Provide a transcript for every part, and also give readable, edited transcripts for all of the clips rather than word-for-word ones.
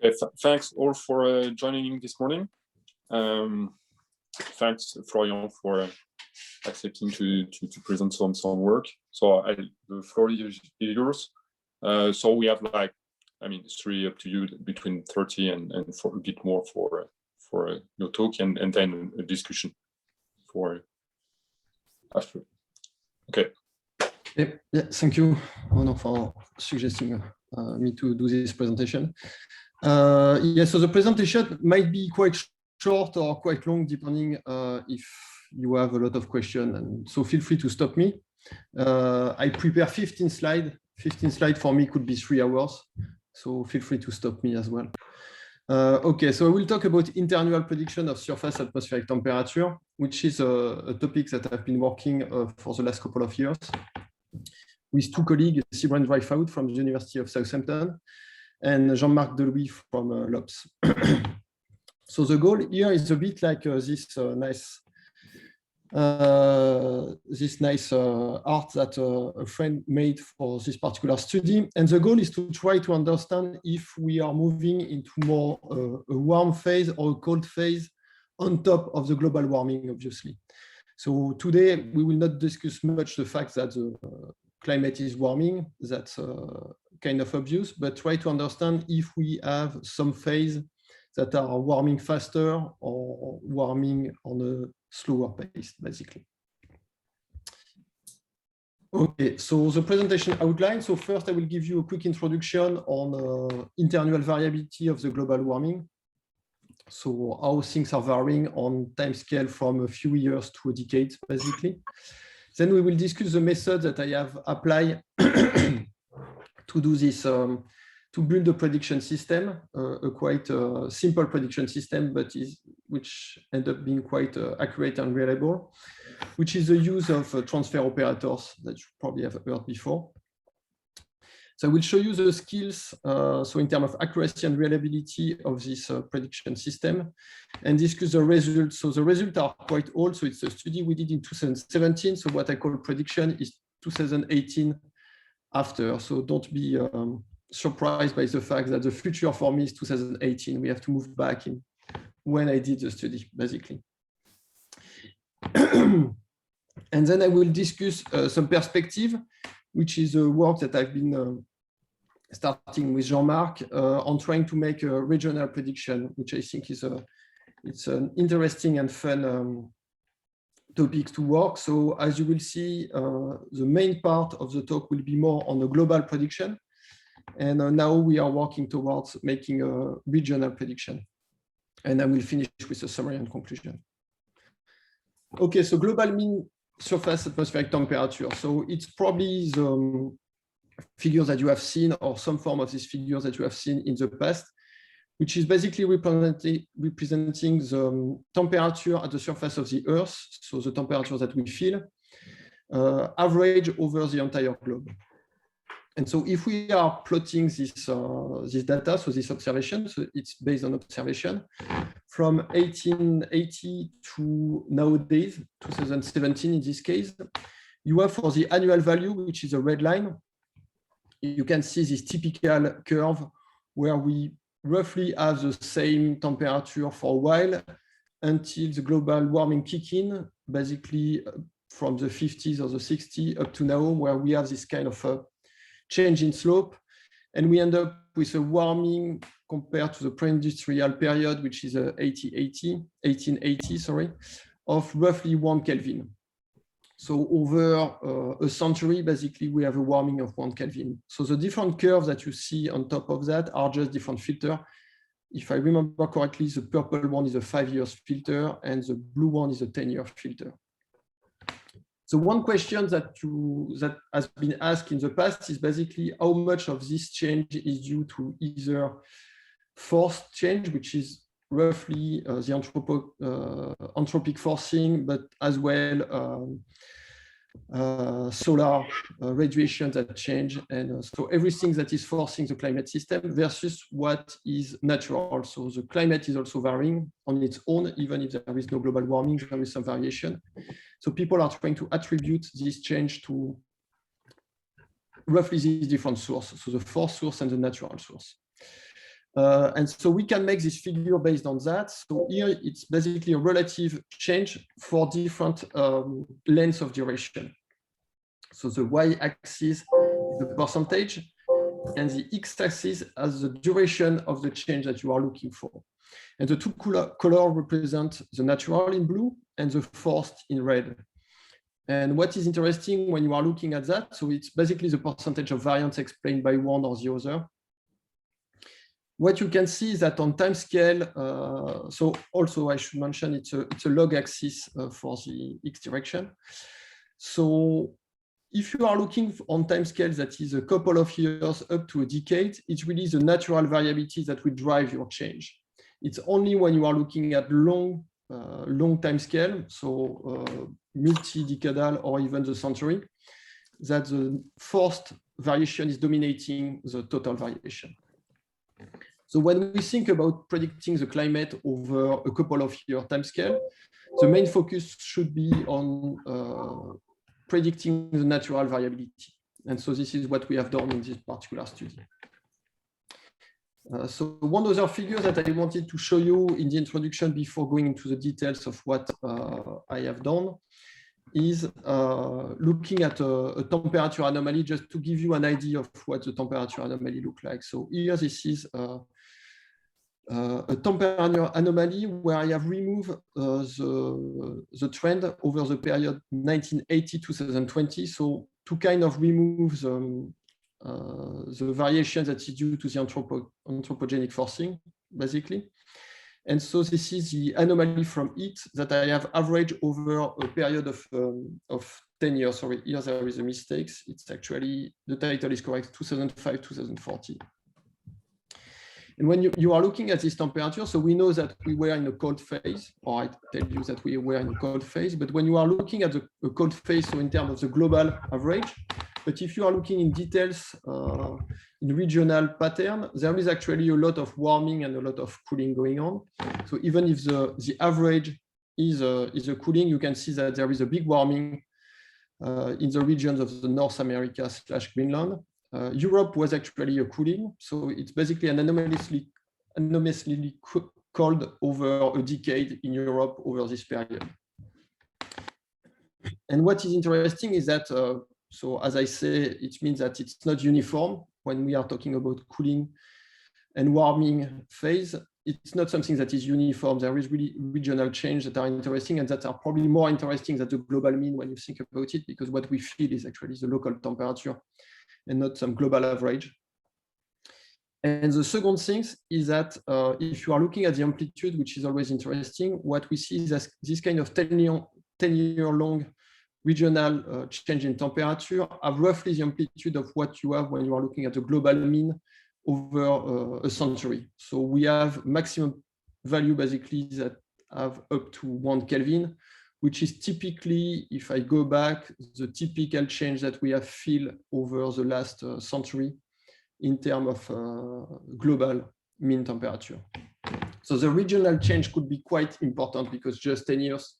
Okay, thanks all for joining this morning. Thanks, Florian, for accepting to present some work. So the floor is yours. So we have it's really up to you, between 30 and for a bit more for your talk, and then a discussion for after. Okay. Yeah, thank you, Ono, for suggesting me to do this presentation. So the presentation might be quite short or quite long, depending if you have a lot of questions, and so feel free to stop me. I prepare 15 slides. 15 slides for me could be 3 hours, so feel free to stop me as well. Okay, so I will talk about interannual prediction of surface atmospheric temperature, which is a topic that I've been working for the last couple of years with 2 colleagues, Sybren Dryfout from the University of Southampton and Jean-Marc Delouis from LOPS. So the goal here is a bit like this nice art that a friend made for this particular study. And the goal is to try to understand if we are moving into more a warm phase or a cold phase on top of the global warming, obviously. So today we will not discuss much the fact that the climate is warming. That's kind of obvious, but try to understand if we have some phase that are warming faster or warming on a slower pace, basically. Okay, so the presentation outline. So first I will give you a quick introduction on interannual variability of the global warming. So how things are varying on time scale from a few years to a decade, basically. Then we will discuss the method that I have applied to do this, to build a prediction system, a quite simple prediction system, but which end up being quite accurate and reliable, which is the use of transfer operators that you probably have heard before. So I will show you the skills, so in terms of accuracy and reliability of this prediction system, and discuss the results. So the results are quite old. So it's a study we did in 2017. So what I call prediction is 2018 after. So don't be surprised by the fact that the future for me is 2018. We have to move back in when I did the study, basically. And then I will discuss some perspective, which is a work that I've been starting with Jean-Marc on trying to make a regional prediction, which I think is it's an interesting and fun topic to work. So as you will see, the main part of the talk will be more on the global prediction. And now we are working towards making a regional prediction. And I will finish with a summary and conclusion. Okay, so global mean surface atmospheric temperature. So it's probably the figures that you have seen, or some form of these figures that you have seen in the past, which is basically representing the temperature at the surface of the Earth, so the temperature that we feel, average over the entire globe. And so if we are plotting this data, so this observation, so it's based on observation, from 1880 to nowadays, 2017 in this case, you have for the annual value, which is a red line, you can see this typical curve where we roughly have the same temperature for a while until the global warming kick in, basically from the 50s or the 60s up to now, where we have this kind of a change in slope. And we end up with a warming compared to the pre-industrial period, which is 1880, of roughly 1 Kelvin. So over a century, basically, we have a warming of 1 Kelvin. So the different curves that you see on top of that are just different filters. If I remember correctly, the purple one is a 5-year filter and the blue one is a 10-year filter. So one question that has been asked in the past is basically how much of this change is due to either forced change, which is roughly the anthropic forcing, but as well solar radiation that change, and so everything that is forcing the climate system versus what is natural. So the climate is also varying on its own, even if there is no global warming, there is some variation. So people are trying to attribute this change to roughly these different sources, so the forced source and the natural source. And so we can make this figure based on that. So here it's basically a relative change for different lengths of duration. So the y-axis is the percentage, and the x-axis as the duration of the change that you are looking for. And the two colors represent the natural in blue and the forced in red. And what is interesting when you are looking at that, so it's basically the percentage of variance explained by one or the other. What you can see is that on time scale, so also I should mention it's a log axis for the x direction. So if you are looking on time scale that is a couple of years up to a decade, it's really the natural variability that will drive your change. It's only when you are looking at long time scale, so multi-decadal or even the century, that the forced variation is dominating the total variation. So when we think about predicting the climate over a couple of year time scale, the main focus should be on predicting the natural variability. And so this is what we have done in this particular study. So one other figure that I wanted to show you in the introduction before going into the details of what I have done is looking at a temperature anomaly, just to give you an idea of what the temperature anomaly looks like. So here, this is a temperature anomaly where I have removed the trend over the period 1980-2020. So to kind of remove the variation that is due to the anthropogenic forcing, basically. And so this is the anomaly from it that I have averaged over a period of 10 years. Sorry, here there is a mistake. It's actually, the title is correct, 2005-2040. And when you are looking at this temperature, so we know that we were in a cold phase, or I tell you that we were in a cold phase, but when you are looking at the cold phase, so in terms of the global average, but if you are looking in details in regional pattern, there is actually a lot of warming and a lot of cooling going on. So even if the average is a cooling, you can see that there is a big warming in the regions of the North America / Greenland. Europe was actually a cooling, so it's basically an anomalously cold over a decade in Europe over this period. And what is interesting is that, so as I say, it means that it's not uniform when we are talking about cooling and warming phase. It's not something that is uniform. There is really regional change that are interesting and that are probably more interesting than the global mean when you think about it, because what we feel is actually the local temperature and not some global average. And the second thing is that if you are looking at the amplitude, which is always interesting, what we see is that this kind of 10-year long regional change in temperature have roughly the amplitude of what you have when you are looking at the global mean over a century. So we have maximum value basically that have up to 1 Kelvin, which is typically, if I go back, the typical change that we have feel over the last century in terms of global mean temperature. So the regional change could be quite important because just 10 years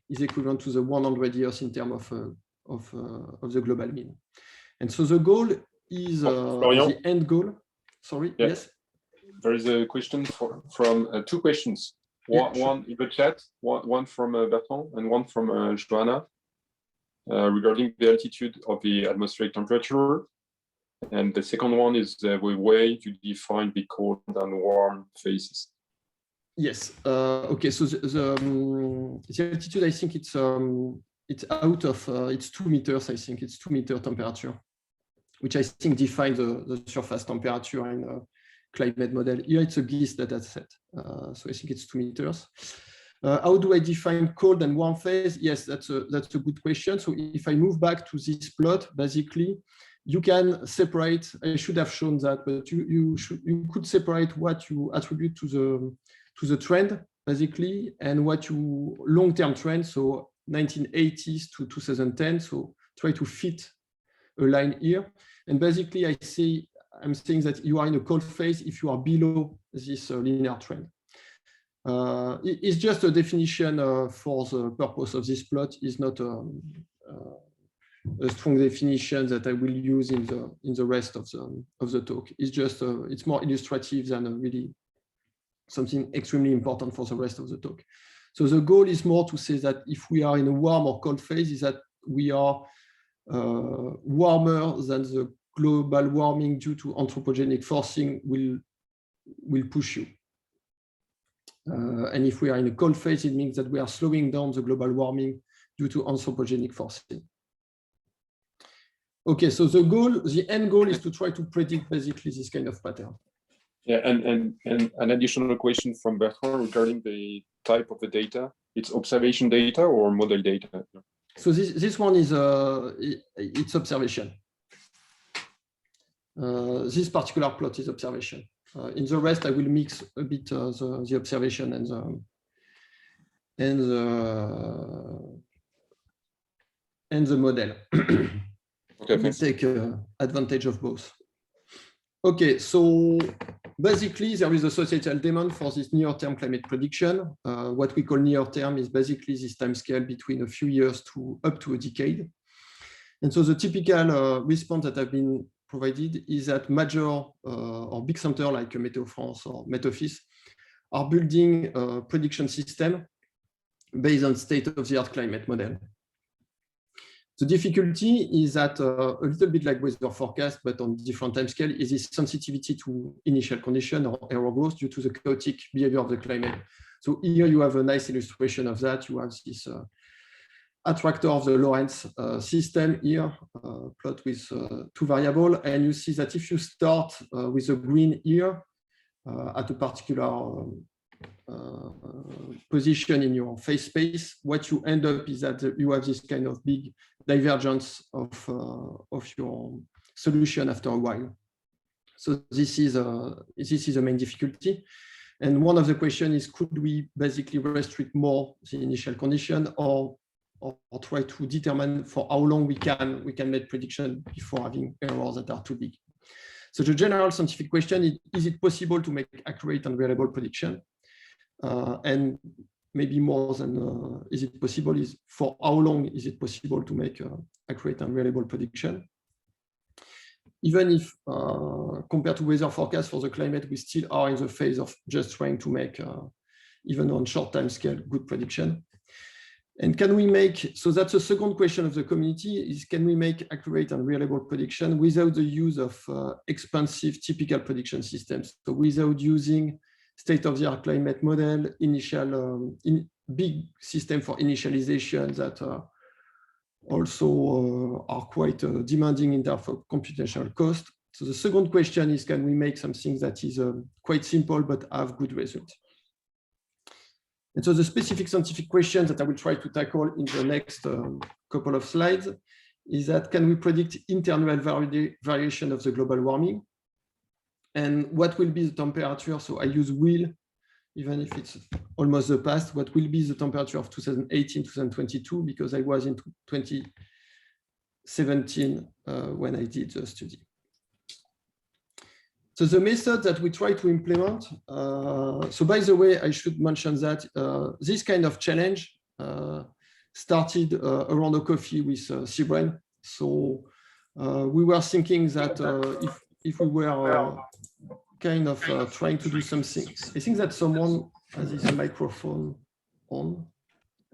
is equivalent to the 100 years in terms of the global mean. And so the goal is the end goal. Sorry, yeah. Yes? There is a question from two questions. One in the chat, one from Bertrand and one from Joanna regarding the altitude of the atmospheric temperature. And the second one is the way to define the cold and warm phases. Yes. Okay. So the altitude, I think it's out of it's 2 meters. I think it's 2 meter temperature, which I think defines the surface temperature in a climate model. Here it's a GISS data set. So I think it's 2 meters. How do I define cold and warm phase? Yes, that's a good question. So if I move back to this plot, basically, you can separate. I should have shown that, but you could separate what you attribute to the trend, basically, and what you long-term trend. So 1980s to 2010. So try to fit a line here. And basically, I'm saying that you are in a cold phase if you are below this linear trend. It's just a definition for the purpose of this plot. Is not a strong definition that I will use in the rest of the talk. It's just it's more illustrative than really something extremely important for the rest of the talk. So the goal is more to say that if we are in a warm or cold phase, is that we are warmer than the global warming due to anthropogenic forcing will push you. And if we are in a cold phase, it means that we are slowing down the global warming due to anthropogenic forcing. Okay, so the end goal is to try to predict basically this kind of pattern. Yeah, and an additional question from Bertrand regarding the type of the data. It's observation data or model data? So this one is it's observation. This particular plot is observation. In the rest, I will mix a bit the observation and the model. Okay, we'll take advantage of both. Okay, so basically there is a societal demand for this near-term climate prediction. What we call near-term is basically this time scale between a few years to up to a decade. And so the typical response that have been provided is that major or big center like Météo France or Met Office are building a prediction system based on state-of-the-art climate model. The difficulty is that a little bit like weather forecast, but on different time scale, is this sensitivity to initial condition or error growth due to the chaotic behavior of the climate. So here you have a nice illustration of that. You have this attractor of the Lorentz system here, plot with two variables. And you see that if you start with a green here at a particular position in your phase space, what you end up is that you have this kind of big divergence of your solution after a while. So this is the main difficulty. And one of the questions is, could we basically restrict more the initial condition or try to determine for how long we can make prediction before having errors that are too big? So the general scientific question is it possible to make accurate and reliable prediction? And maybe more than is it possible is for how long is it possible to make accurate and reliable prediction? Even if compared to weather forecast for the climate, we still are in the phase of just trying to make, even on short time scale, good prediction. And can we make, so that's the second question of the community, is can we make accurate and reliable prediction without the use of expensive typical prediction systems? So without using state-of-the-art climate model, initial big system for initialization that also are quite demanding in terms of computational cost. So the second question is, can we make something that is quite simple but have good results? And so the specific scientific question that I will try to tackle in the next couple of slides is that, can we predict internal variation of the global warming? And what will be the temperature? So I use will, even if it's almost the past, what will be the temperature of 2018, 2022, because I was in 2017 when I did the study. So the method that we try to implement, so by the way, I should mention that this kind of challenge started around a coffee with Sibren. So we were thinking that if we were kind of trying to do something, I think that someone has his microphone on.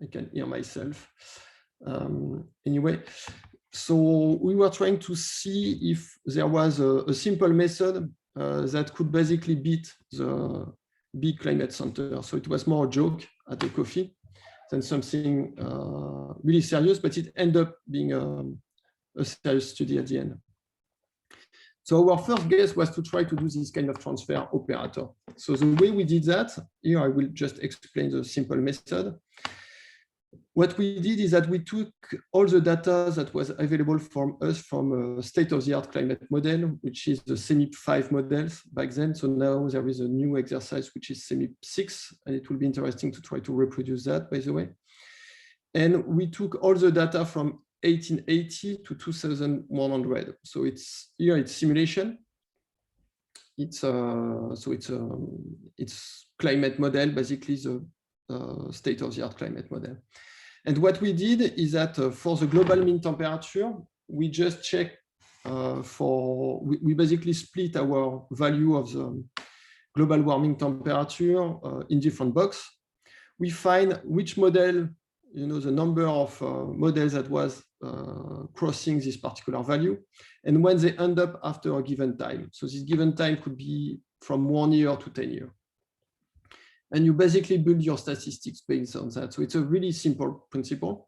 I can hear myself. Anyway, so we were trying to see if there was a simple method that could basically beat the big climate center. So it was more a joke at the coffee than something really serious, but it ended up being a serious study at the end. So our first guess was to try to do this kind of transfer operator. So the way we did that, here I will just explain the simple method. What we did is that we took all the data that was available from us from a state-of-the-art climate model, which is the CEMIP 5 models back then. So now there is a new exercise, which is CEMIP 6, and it will be interesting to try to reproduce that, by the way. And we took all the data from 1880 to 2100. So it's here, it's simulation. It's climate model, basically the state-of-the-art climate model. And what we did is that for the global mean temperature, we just check we basically split our value of the global warming temperature in different boxes. We find which model, the number of models that was crossing this particular value, and when they end up after a given time. So this given time could be from 1 year to 10 years. And you basically build your statistics based on that. So it's a really simple principle.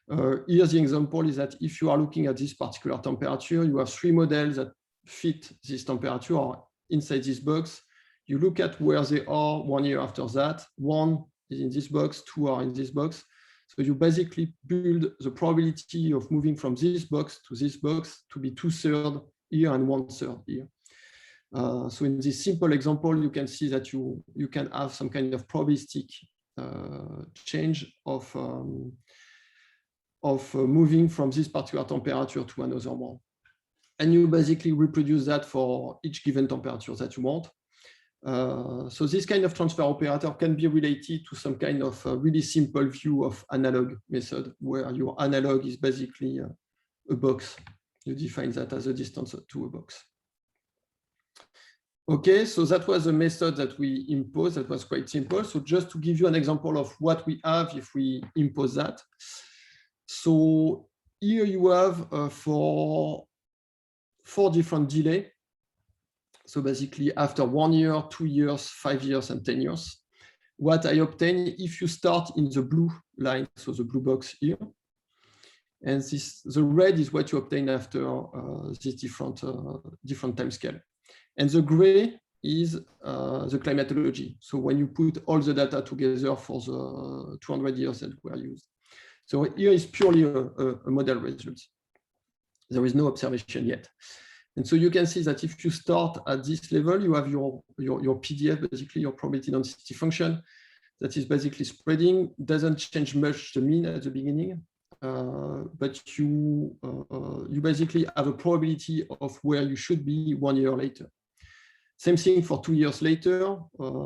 Here, the example is that if you are looking at this particular temperature, you have 3 models that fit this temperature or inside this box. You look at where they are 1 year after that. 1 is in this box, 2 are in this box. So you basically build the probability of moving from this box to be 2/3 here and 1/3 here. So in this simple example, you can see that you can have some kind of probabilistic change of moving from this particular temperature to another one. And you basically reproduce that for each given temperature that you want. So this kind of transfer operator can be related to some kind of really simple view of analog method, where your analog is basically a box. You define that as a distance to a box. Okay, so that was a method that we imposed. That was quite simple. So just to give you an example of what we have if we impose that. So here you have four different delay. So basically after 1 year, 2 years, 5 years, and 10 years, what I obtain if you start in the blue line, so the blue box here, and the red is what you obtain after this different time scale. And the gray is the climatology. So when you put all the data together for the 200 years that were used. So here is purely a model result. There is no observation yet. And so you can see that if you start at this level, you have your PDF, basically your probability density function that is basically spreading, doesn't change much the mean at the beginning, but you basically have a probability of where you should be 1 year later. Same thing for 2 years later.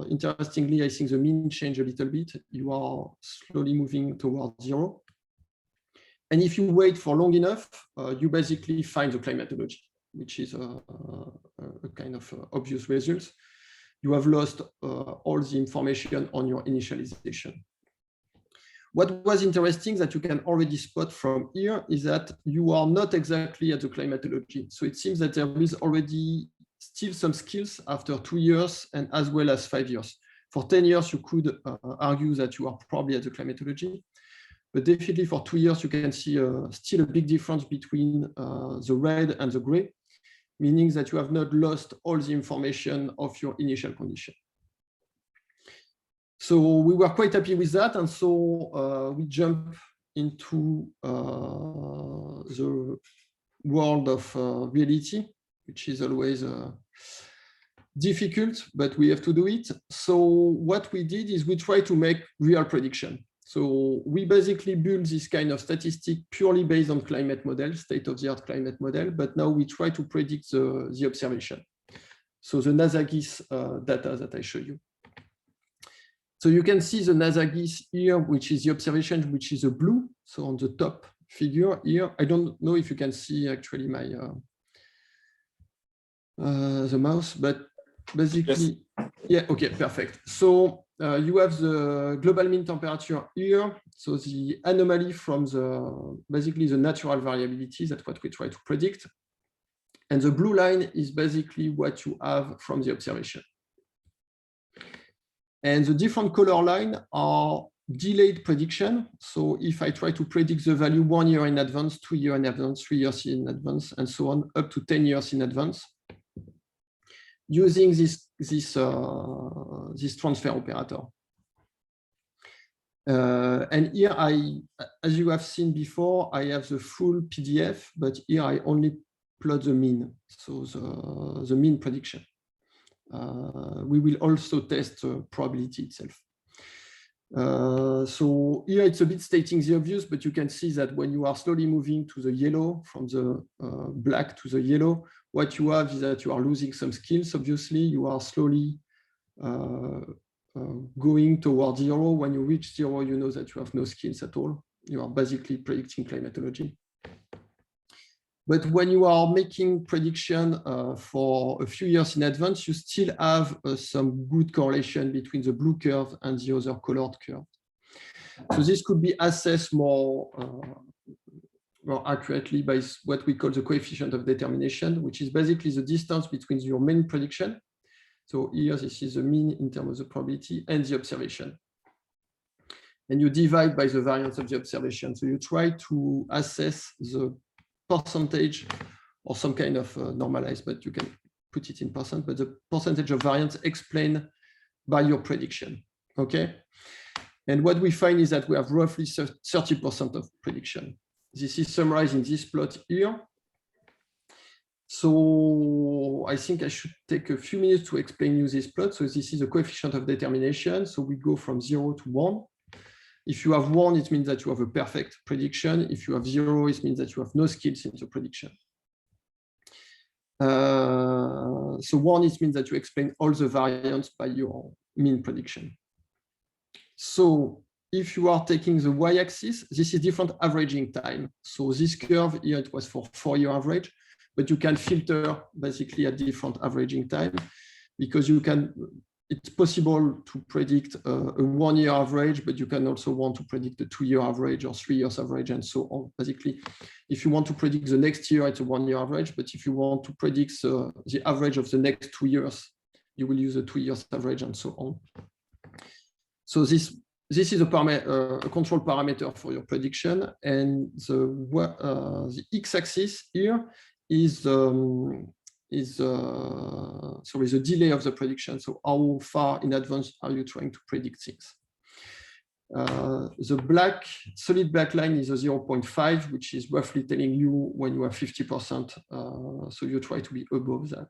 Interestingly, I think the mean changed a little bit. You are slowly moving towards 0. And if you wait for long enough, you basically find the climatology, which is a kind of obvious result. You have lost all the information on your initialization. What was interesting that you can already spot from here is that you are not exactly at the climatology. So it seems that there is already still some skills after 2 years and as well as 5 years. For 10 years, you could argue that you are probably at the climatology. But definitely for 2 years, you can see still a big difference between the red and the gray, meaning that you have not lost all the information of your initial condition. So we were quite happy with that. And so we jump into the world of reality, which is always difficult, but we have to do it. So what we did is we try to make real prediction. So we basically build this kind of statistic purely based on climate model, state-of-the-art climate model, but now we try to predict the observation. So the NASA-GIS data that I show you. So you can see the NASA-GIS here, which is the observation, which is a blue. So on the top figure here, I don't know if you can see actually my the mouse, but basically, yes. Yeah, okay, perfect. So you have the global mean temperature here. So the anomaly from basically the natural variability, that's what we try to predict. And the blue line is basically what you have from the observation. And the different color line are delayed prediction. So if I try to predict the value 1 year in advance, 2 years in advance, 3 years in advance, and so on, up to 10 years in advance, using this transfer operator. And here as you have seen before, I have the full PDF, but here I only plot the mean, so the mean prediction. We will also test the probability itself. So here it's a bit stating the obvious, but you can see that when you are slowly moving to the yellow, from the black to the yellow, what you have is that you are losing some skills. Obviously, you are slowly going towards 0. When you reach 0, you know that you have no skills at all. you are basically predicting climatology. But when you are making prediction for a few years in advance, you still have some good correlation between the blue curve and the other colored curve. So this could be assessed more accurately by what we call the coefficient of determination, which is basically the distance between your mean prediction. So here, this is the mean in terms of the probability and the observation. And you divide by the variance of the observation. So you try to assess the percentage or some kind of normalized, but you can put it in percent, but the percentage of variance explained by your prediction, okay? And what we find is that we have roughly 30% of prediction. This is summarized in this plot here. So I think I should take a few minutes to explain you this plot. So this is a coefficient of determination. So we go from 0 to 1. If you have 1, it means that you have a perfect prediction. If you have 0, it means that you have no skills in the prediction. So 1, it means that you explain all the variance by your mean prediction. So if you are taking the y-axis, this is different averaging time. So this curve here, it was for 4-year average, but you can filter basically at different averaging time because you can. It's possible to predict a 1-year average, but you can also want to predict a 2-year average or 3 years average and so on. Basically, if you want to predict the next year, it's a 1-year average. But if you want to predict the average of the next 2 years, you will use a 2 years average and so on. So this is a control parameter for your prediction. And the x-axis here is the delay of the prediction. So how far in advance are you trying to predict things? The solid black line is a 0.5, which is roughly telling you when you have 50%. So you try to be above that.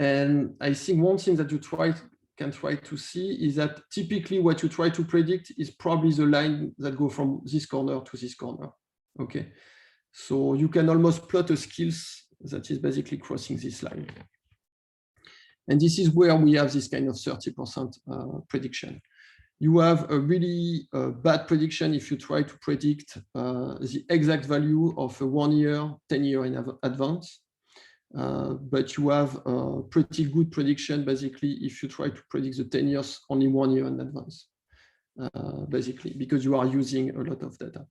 And I think one thing that you can try to see is that typically what you try to predict is probably the line that go from this corner to this corner. Okay, so you can almost plot a skills that is basically crossing this line. And this is where we have this kind of 30% prediction. You have a really bad prediction if you try to predict the exact value of a 1-year, 10-year in advance. But you have a pretty good prediction, basically, if you try to predict the 10 years only 1 year in advance, basically, because you are using a lot of data.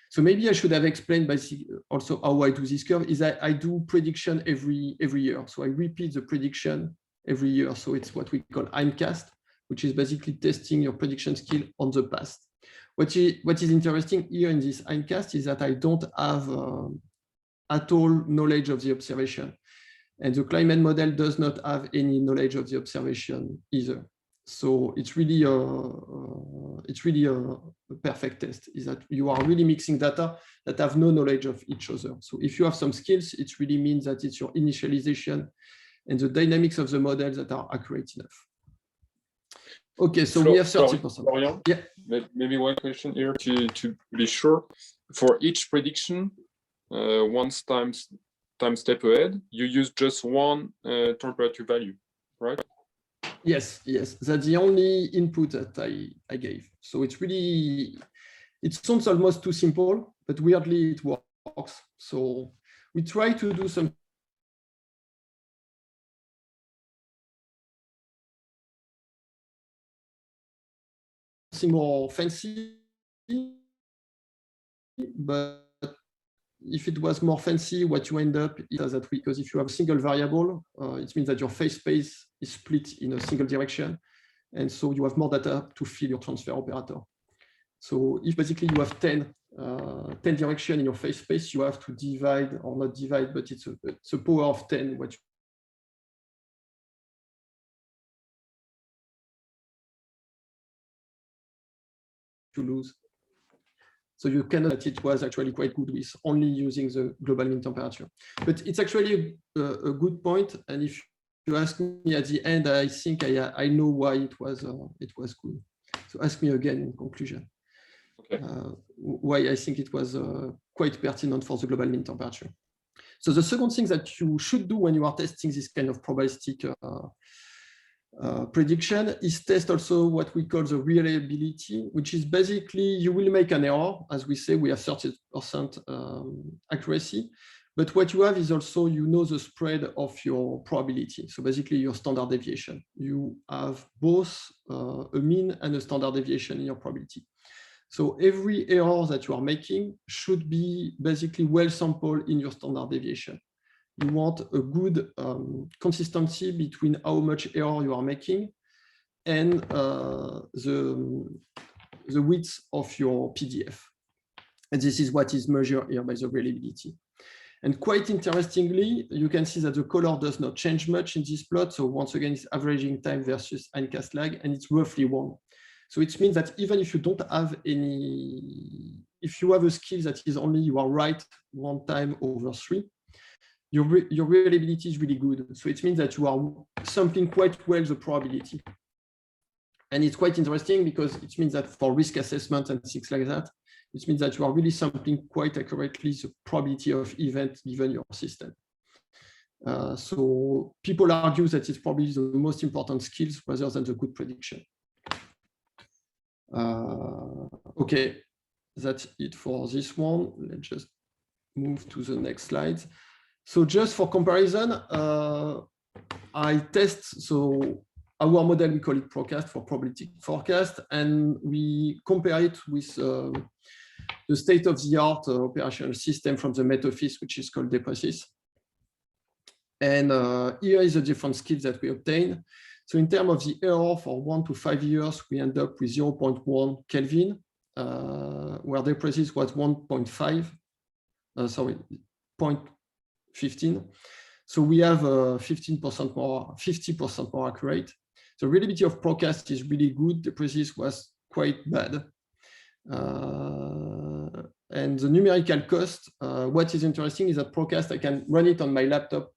So maybe I should have explained basically also how I do this curve is that I do prediction every year. So I repeat the prediction every year. So it's what we call hindcast, which is basically testing your prediction skill on the past. What is interesting here in this hindcast is that I don't have at all knowledge of the observation. And the climate model does not have any knowledge of the observation either. So it's really a perfect test, is that you are really mixing data that have no knowledge of each other. So if you have some skills, it really means that it's your initialization and the dynamics of the models that are accurate enough. Okay, so we have 30%. Florian, yeah. Maybe one question here to be sure. For each prediction, one time step ahead, you use just one temperature value, right? Yes, that's the only input that I gave. So it's really, it sounds almost too simple, but weirdly it works. So we try to do something more fancy, but if it was more fancy, what you end up is that because if you have a single variable, it means that your phase space is split in a single direction. And so you have more data to fill your transfer operator. So if basically you have 10 directions in your phase space, you have to divide, or not divide, but it's a power of 10, what you lose. So you cannot, that it was actually quite good with only using the global mean temperature. But it's actually a good point. And if you ask me at the end, I think I know why it was good. So ask me again in conclusion. Okay. Why I think it was quite pertinent for the global mean temperature. So the second thing that you should do when you are testing this kind of probabilistic prediction is test also what we call the reliability, which is basically you will make an error. As we say, we have 30% accuracy, but what you have is also, you know, the spread of your probability. So basically your standard deviation. You have both a mean and a standard deviation in your probability. So every error that you are making should be basically well sampled in your standard deviation. You want a good consistency between how much error you are making and the width of your PDF. And this is what is measured here by the reliability. And quite interestingly, you can see that the color does not change much in this plot. So once again, it's averaging time versus Hindcast lag, and it's roughly 1. So it means that even if you don't have any, if you have a skill that is only you are right 1 time over 3, your reliability is really good. So it means that you are sampling quite well the probability. And it's quite interesting because it means that for risk assessment and things like that, it means that you are really sampling quite accurately the probability of event given your system. So people argue that it's probably the most important skills rather than the good prediction. Okay, that's it for this one. Let's just move to the next slide. So just for comparison, I test, so our model, we call it ProCast for probability forecast, and we compare it with the state-of-the-art operational system from the Met Office, which is called Depresis. And here is the different skills that we obtain. So in terms of the error for 1 to 5 years, we end up with 0.1 Kelvin, where Depresis was 1.5, sorry, 0.15. So we have 15% more, 50% more accurate. The reliability of ProCast is really good. Depresis was quite bad. And the numerical cost, what is interesting is that ProCast, I can run it on my laptop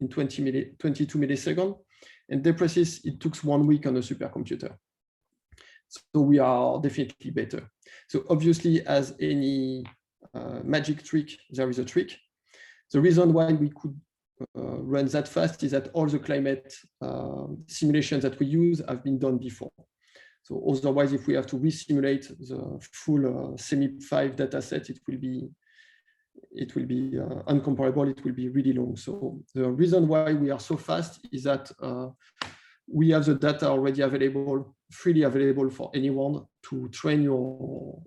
in 22 milliseconds, and Depresis, it took 1 week on a supercomputer. So we are definitely better. So obviously, as any magic trick, there is a trick. The reason why we could run that fast is that all the climate simulations that we use have been done before. So otherwise, if we have to re-simulate the full SEMIP5 dataset, it will be uncomparable. It will be really long. So the reason why we are so fast is that we have the data already available, freely available for anyone to train your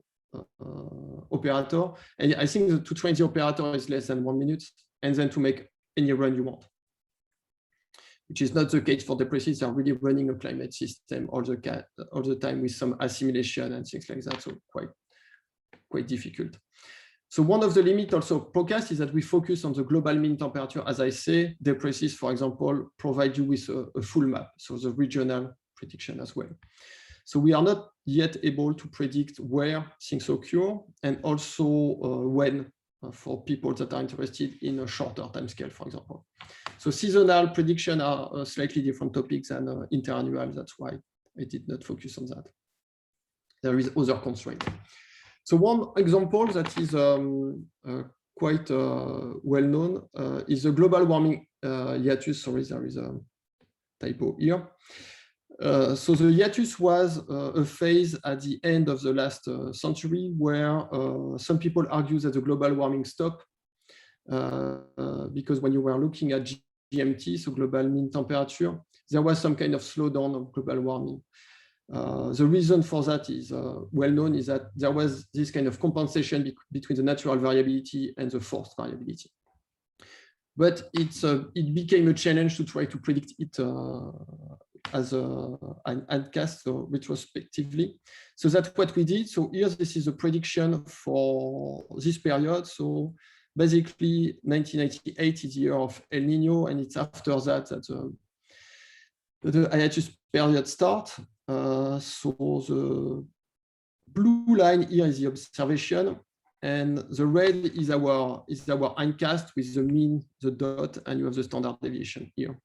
operator. And I think that to train the operator is less than 1 minute, and then to make any run you want, which is not the case for Depresis. They are really running a climate system all the time with some assimilation and things like that. So quite difficult. So one of the limits also of ProCast is that we focus on the global mean temperature. As I say, Depresis, for example, provide you with a full map, so the regional prediction as well. So we are not yet able to predict where things occur, and also when, for people that are interested in a shorter time scale, for example. So seasonal prediction are slightly different topics than interannual. That's why I did not focus on that. There is other constraint. So one example that is quite well known is the global warming hiatus. Sorry, there is a typo here. So the hiatus was a phase at the end of the last century where some people argue that the global warming stopped because when you were looking at GMT, so global mean temperature, there was some kind of slowdown of global warming. The reason for that is well known, is that there was this kind of compensation between the natural variability and the forced variability. But it became a challenge to try to predict it as an Hindcast, so retrospectively. So that's what we did. So here, this is a prediction for this period. So basically, 1998 is the year of El Nino, and it's after that that the hiatus period starts. So the blue line here is the observation, and the red is our Hindcast with the mean, the dot, and you have the standard deviation here.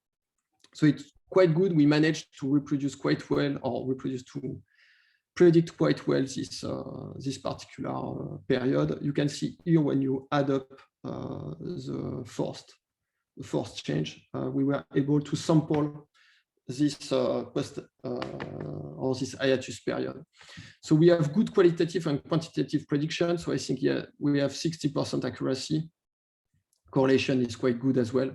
So it's quite good. We managed to reproduce quite well, or to predict quite well this particular period. You can see here when you add up the forced change, we were able to sample this or this hiatus period. So we have good qualitative and quantitative prediction. So I think we have 60% accuracy. Correlation is quite good as well.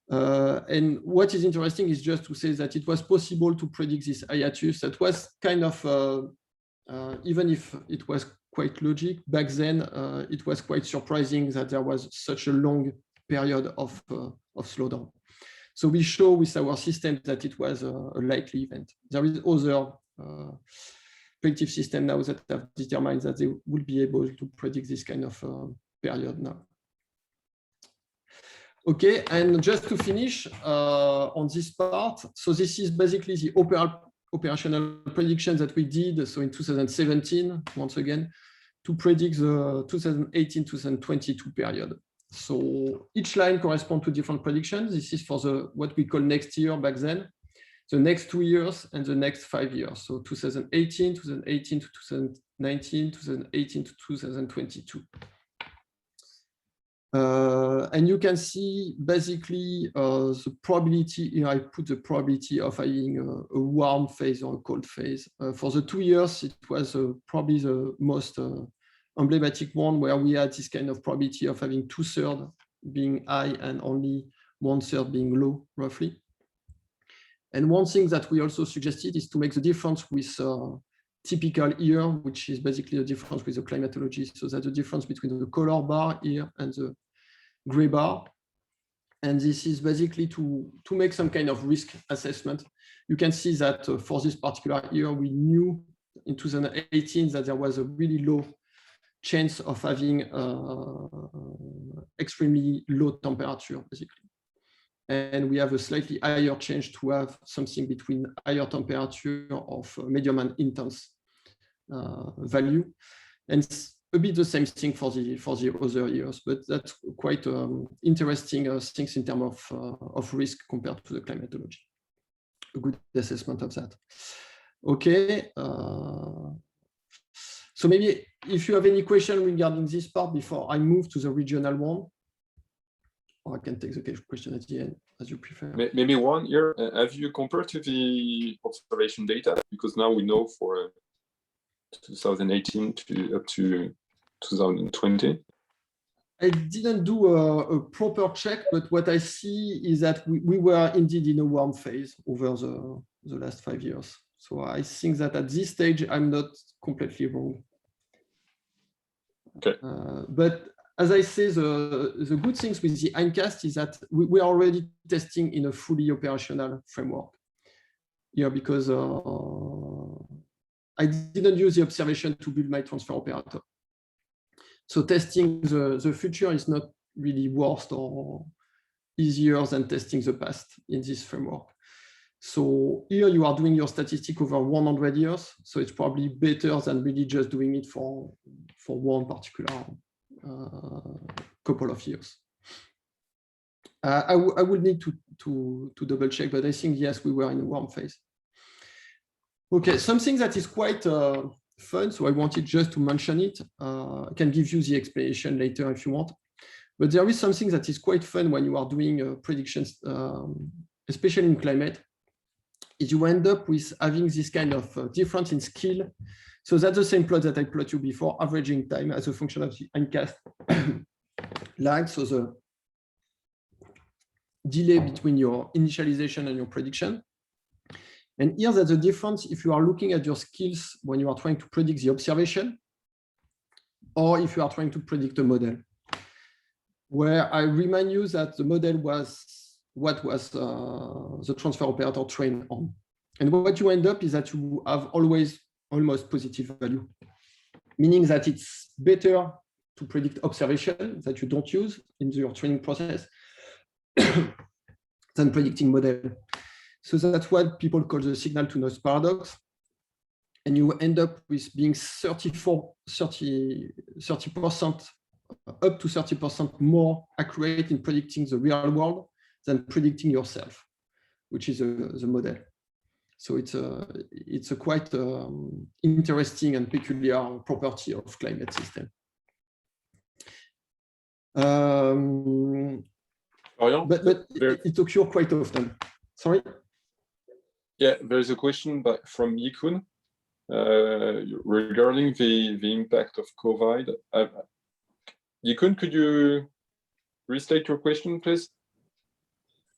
And what is interesting is just to say that it was possible to predict this hiatus. That was kind of, even if it was quite logic back then, it was quite surprising that there was such a long period of slowdown. So we show with our system that it was a likely event. There is other predictive system now that have determined that they will be able to predict this kind of period now. Okay, and just to finish on this part, so this is basically the operational prediction that we did. So in 2017, once again, to predict the 2018-2022 period. So each line corresponds to different predictions. This is for the what we call next year back then, the next 2 years and the next 5 years. So 2018, 2018 to 2019, 2018 to 2022. And you can see basically the probability here. I put the probability of having a warm phase or a cold phase. For the 2 years, it was probably the most emblematic one, where we had this kind of probability of having 2/3 being high and only 1/3 being low, roughly. And one thing that we also suggested is to make the difference with typical year, which is basically the difference with the climatology. So that's the difference between the color bar here and the gray bar. And this is basically to make some kind of risk assessment. You can see that for this particular year, we knew in 2018 that there was a really low chance of having extremely low temperature, basically. And we have a slightly higher chance to have something between higher temperature of medium and intense value. And it's a bit the same thing for the other years, but that's quite interesting things in terms of risk compared to the climatology. A good assessment of that. Okay. So maybe if you have any question regarding this part before I move to the regional one, or I can take the question at the end, as you prefer. Maybe one year. Have you compared to the observation data? Because now we know for 2018 to up to 2020. I didn't do a proper check, but what I see is that we were indeed in a warm phase over the last 5 years. So I think that at this stage, I'm not completely wrong. Okay. But as I say, the good things with the Hindcast is that we are already testing in a fully operational framework here, because I didn't use the observation to build my transfer operator. So testing the future is not really worse or easier than testing the past in this framework. So here you are doing your statistic over 100 years. So it's probably better than really just doing it for one particular couple of years. I would need to double check, but I think, yes, we were in a warm phase. Okay, something that is quite fun, so I wanted just to mention it. I can give you the explanation later if you want. But there is something that is quite fun when you are doing predictions, especially in climate, is you end up with having this kind of difference in skill. So that's the same plot that I plot you before, averaging time as a function of the Hindcast lag. So the delay between your initialization and your prediction. And here that's the difference if you are looking at your skills when you are trying to predict the observation, or if you are trying to predict a model. Where I remind you that the model was what was the transfer operator trained on. And what you end up is that you have always almost positive value, meaning that it's better to predict observation that you don't use in your training process than predicting model. So that's what people call the signal to noise paradox. And you end up with being 30% up to 30% more accurate in predicting the real world than predicting yourself, which is the model. So it's a quite interesting and peculiar property of climate system. But it occurs quite often. Sorry? Yeah, there's a question from Yikun regarding the impact of COVID. Yikun, could you restate your question, please?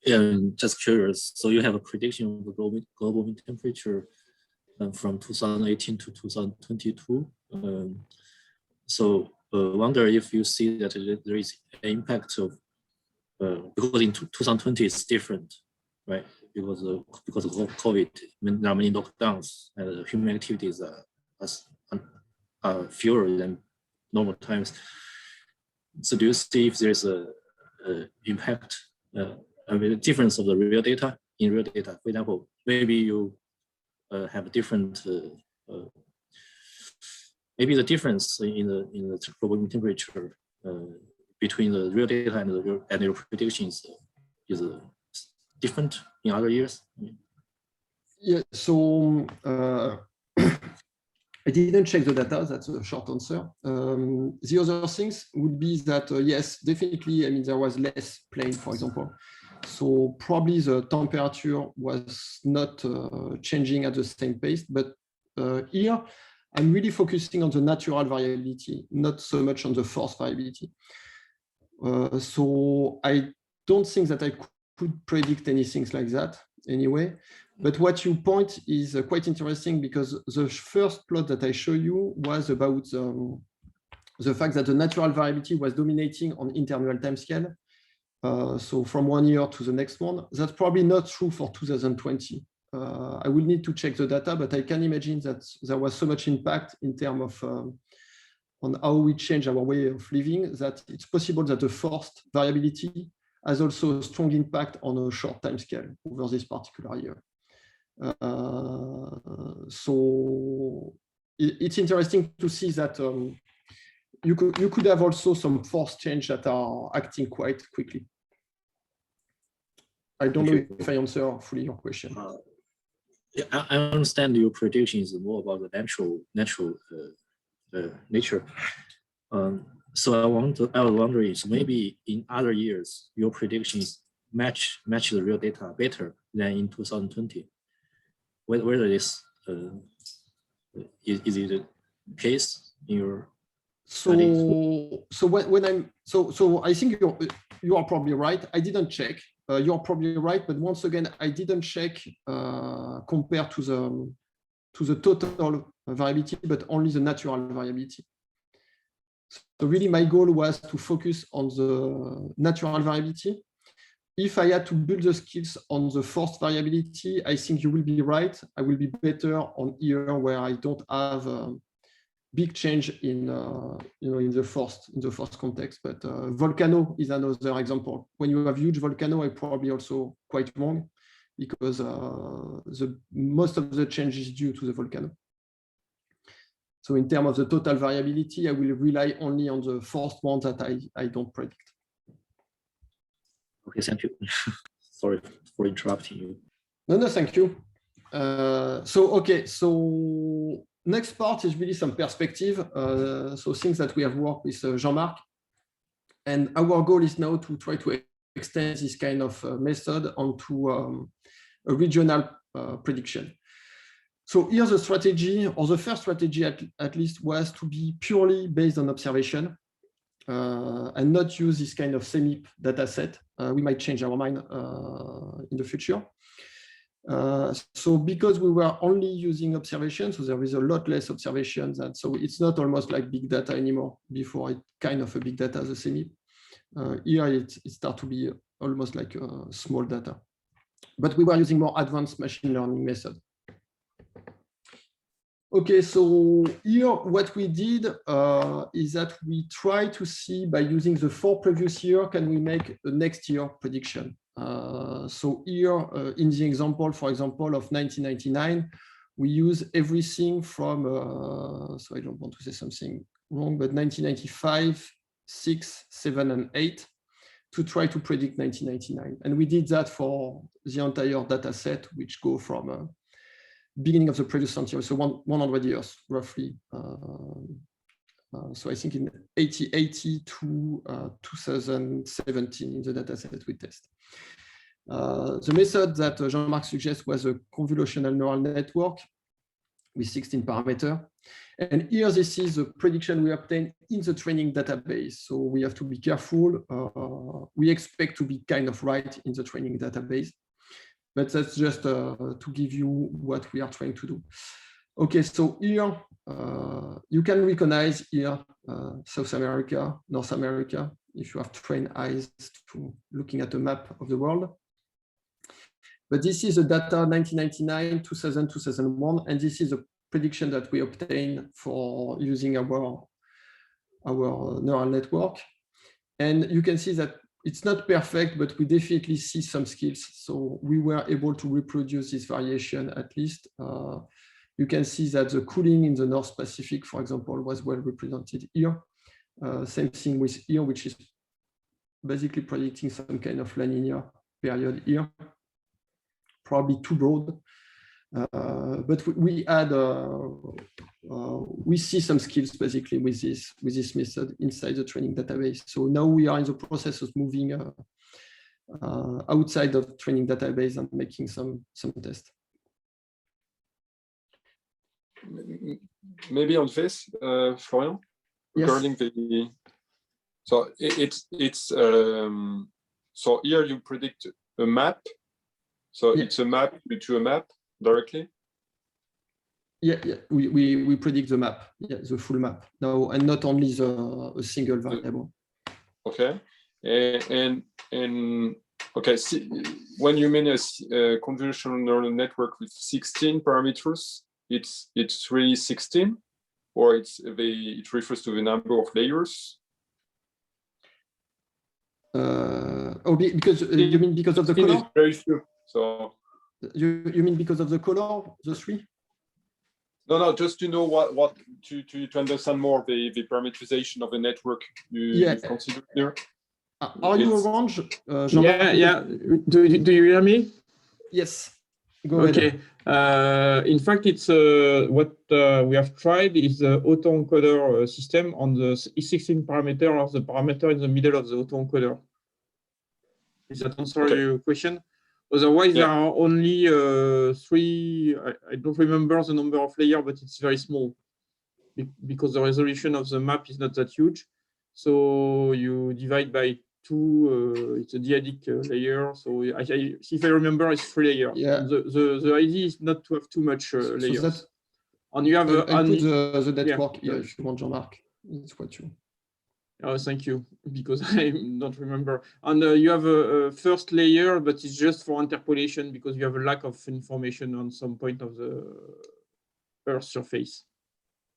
Yeah, just curious. So you have a prediction of the global mean temperature from 2018 to 2022. Wonder if you see that there is an impact of because in 2020 it's different, right? Because of COVID, there are many lockdowns and human activities are fewer than normal times. So do you see if there's a impact? The difference of the real data in real data? For example, maybe you have a different. Maybe the difference in the global temperature between the real data and your predictions is different in other years. Yeah. So I didn't check the data. That's a short answer. The other things would be that yes, definitely. I mean, there was less plane, for example. So probably the temperature was not changing at the same pace. But here, I'm really focusing on the natural variability, not so much on the forced variability. So I don't think that I could predict anything like that anyway. But what you point is quite interesting, because the first plot that I show you was about the fact that the natural variability was dominating on interval timescale. So from one year to the next one. That's probably not true for 2020. I will need to check the data, but I can imagine that there was so much impact in terms of on how we change our way of living, that it's possible that the forced variability has also a strong impact on a short time scale over this particular year. So it's interesting to see that you could have also some forced change that are acting quite quickly. I don't know if I answer fully your question. Yeah, I understand your prediction is more about the natural nature. So I was wondering, so maybe in other years your predictions match the real data better than in 2020. Whether this is it the case in your study? So I think you are probably right. I didn't check. You're probably right, but once again, I didn't check compared to the total variability, but only the natural variability. So really, my goal was to focus on the natural variability. If I had to build the skills on the forced variability, I think you will be right. I will be better on here where I don't have big change in in the forced context. But volcano is another example. When you have huge volcano, I probably also quite wrong, because most of the change is due to the volcano. So in terms of the total variability, I will rely only on the forced ones that I don't predict. Okay, thank you. Sorry for interrupting you. No, thank you. So next part is really some perspective. So things that we have worked with Jean-Marc. And our goal is now to try to extend this kind of method onto a regional prediction. So here's the strategy, or the first strategy at least, was to be purely based on observation and not use this kind of SEMIP data set. We might change our mind in the future. So because we were only using observation, so there is a lot less observations, and so it's not almost like big data anymore. Before, it kind of a big data, the SEMIP. Here it starts to be almost like small data. But we were using more advanced machine learning method. Okay, so here what we did is that we try to see, by using the 4 previous years, can we make a next year prediction. So here in the example, for example, of 1999, we use everything from, so I don't want to say something wrong, but 1995, 6, 7, and 8 to try to predict 1999. And we did that for the entire data set, which go from beginning of the previous century, so 100 years roughly. So I think in 80 to 2017 in the data set we test. The method that Jean-Marc suggests was a convolutional neural network with 16 parameters. And here, this is the prediction we obtain in the training database. So we have to be careful. We expect to be kind of right in the training database, but that's just to give you what we are trying to do. Okay, so here, you can recognize here South America, North America, if you have trained eyes to looking at a map of the world. But this is the data 1999, 2000, 2001, and this is a prediction that we obtain for using our neural network. And you can see that it's not perfect, but we definitely see some skills. So we were able to reproduce this variation at least. You can see that the cooling in the North Pacific, for example, was well represented here. Same thing with here, which is basically predicting some kind of La Nina period here. Probably too broad, but we add we see some skills basically with this method inside the training database. So now we are in the process of moving outside of training database and making some tests. Maybe on this, Florian, regarding the so so here you predict a map. So it's a map to a map directly? Yeah, we predict the map, the full map now, and not only a single variable. Okay, and okay, when you mean a convolutional neural network with 16 parameters, it's really 16, or it refers to the number of layers? Because you mean because of the color? Very few. So you mean because of the color, the three? No, just to know what to understand more the parameterization of the network you consider here. Are you orange? Yeah. Do you hear me? Yes. Go ahead. Okay. In fact, it's what we have tried is the autoencoder system on the 16 parameter of the parameter in the middle of the autoencoder. Does that answer your question? Otherwise, there are only 3. I don't remember the number of layers, but it's very small because the resolution of the map is not that huge. So you divide by 2. It's a dyadic layer. So if I remember, it's 3 layers. Yeah. The idea is not to have too much layers. So and you have put the network here if you want, Jean-Marc. That's what you. Oh, thank you, because I don't remember. And you have a first layer, but it's just for interpolation because you have a lack of information on some point of the Earth surface.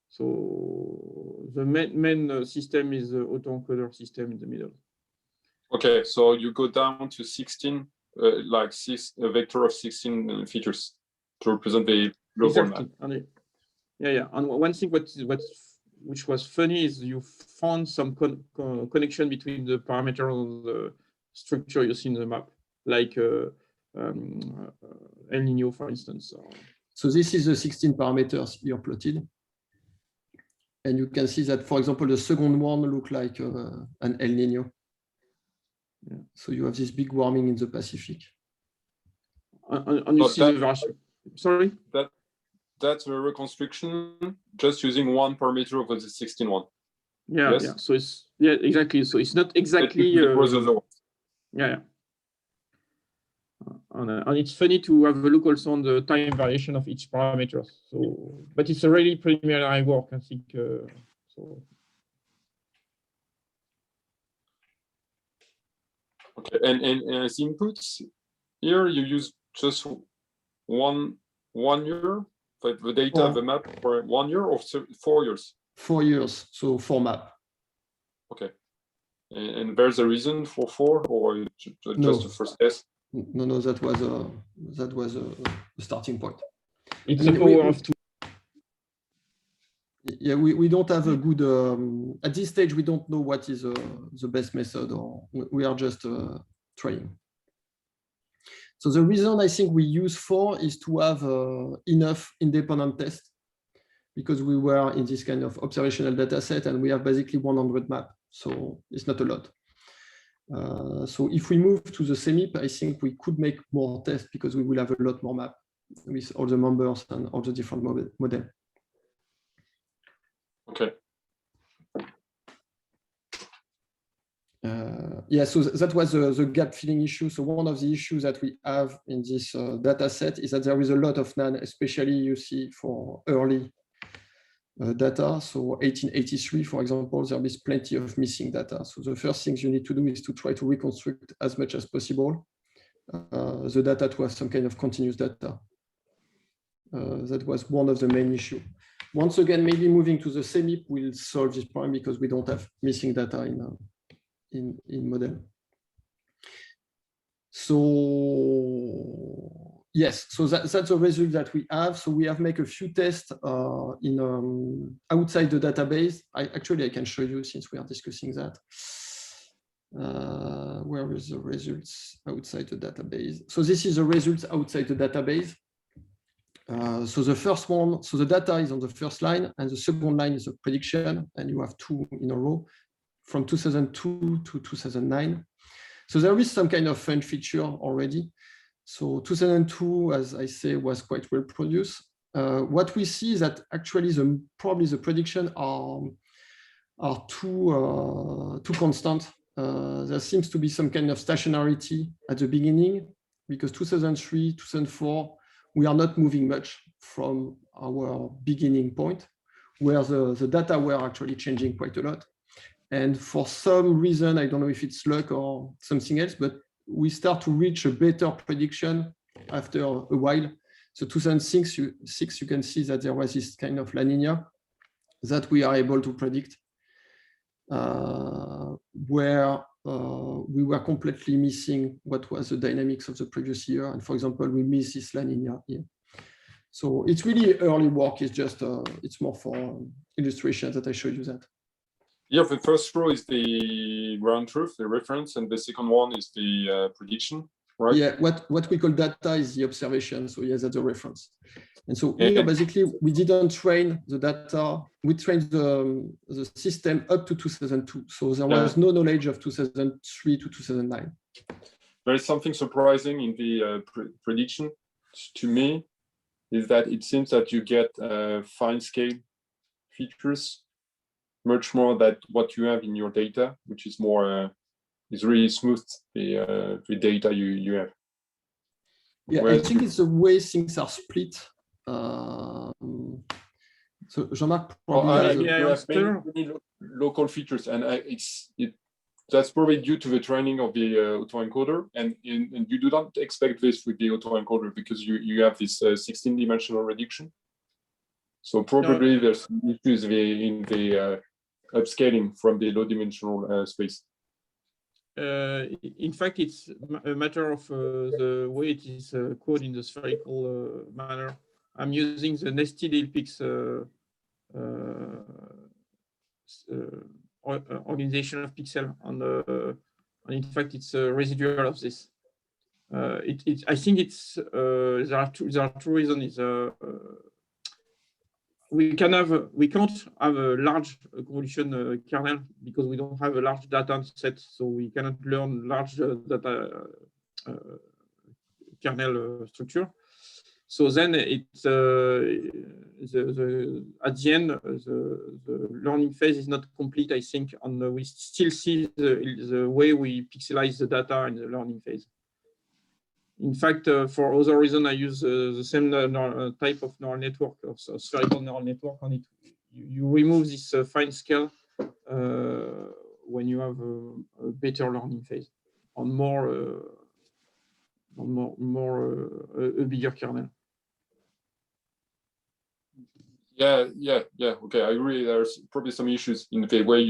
So the main system is the autoencoder system in the middle. Okay, so you go down to 16, a vector of 16 features to represent the global map. Yeah. And one thing which was funny is you found some connection between the parameter and the structure you see in the map, like El Nino, for instance. So this is the 16 parameters here plotted. And you can see that, for example, the second one looks like an El Nino. Yeah. So you have this big warming in the Pacific. And you see the variation. Sorry? That's a reconstruction just using one parameter of the 16 one. Yeah, yes? So it's exactly. So it's not exactly yeah. And it's funny to have a look also on the time variation of each parameter. So, but it's a really preliminary work, I think. So. Okay, and as inputs here, you use just one year. But the data of the map for 1 year or 4 years? 4 years, so 4 map. Okay. And there's a reason for 4 or just the first test? No, that was a starting point. It's a power of 2. Yeah, we don't have a good, at this stage, we don't know what is the best method, or we are just trying. So the reason I think we use 4 is to have enough independent tests, because we were in this kind of observational data set and we have basically 100 maps. So it's not a lot. So if we move to the CMIP, I think we could make more tests because we will have a lot more map with all the members and all the different models. Okay. Yeah, so that was the gap filling issue. So one of the issues that we have in this data set is that there is a lot of NaN, especially you see for early data. So 1883, for example, there is plenty of missing data. So the first thing you need to do is to try to reconstruct as much as possible the data to have some kind of continuous data. That was one of the main issues. Once again, maybe moving to the CMIP will solve this problem because we don't have missing data in model. So yes, so that's the result that we have. So we have made a few tests outside the database. I can show you since we are discussing that. Where is the results outside the database? So this is the results outside the database. So the first one, so the data is on the first line, and the second line is a prediction, and you have two in a row from 2002 to 2009. So there is some kind of fun feature already. So 2002, as I say, was quite well produced. What we see is that actually probably the prediction are too constant. There seems to be some kind of stationarity at the beginning because 2003, 2004, we are not moving much from our beginning point where the data were actually changing quite a lot. And for some reason, I don't know if it's luck or something else, but we start to reach a better prediction after a while. So 2006, you can see that there was this kind of La Nina that we are able to predict, where we were completely missing what was the dynamics of the previous year. And for example, we miss this La Nina here. So it's really early work. It's just, it's more for illustration that I showed you that. Yeah, the first row is the ground truth, the reference, and the second one is the prediction, right? Yeah, what we call data is the observation. So yes, that's the reference. And so here, basically, we didn't train the data. We trained the system up to 2002. So there was no knowledge of 2003 to 2009. There is something surprising in the prediction to me, is that it seems that you get fine scale features much more than what you have in your data, which is more, is really smooth, the data you have. Yeah, I think it's the way things are split. So Jean-Marc probably has many local features, and that's probably due to the training of the autoencoder, and you do not expect this with the autoencoder because you have this 16-dimensional reduction. So probably there's issues in the upscaling from the low-dimensional space. In fact, it's a matter of the way it is coded in the spherical manner. I'm using the nested LPX organization of pixel, and in fact, it's a residual of this. I think it's there are two reasons. We can't have a large convolution kernel because we don't have a large data set, so we cannot learn large data kernel structure. So then it's at the end the learning phase is not complete, I think, and we still see the way we pixelize the data in the learning phase. In fact, for other reason, I use the same type of neural network, of spherical neural network, and you remove this fine scale when you have a better learning phase on a bigger kernel. Yeah. Okay, I agree. There's probably some issues in the way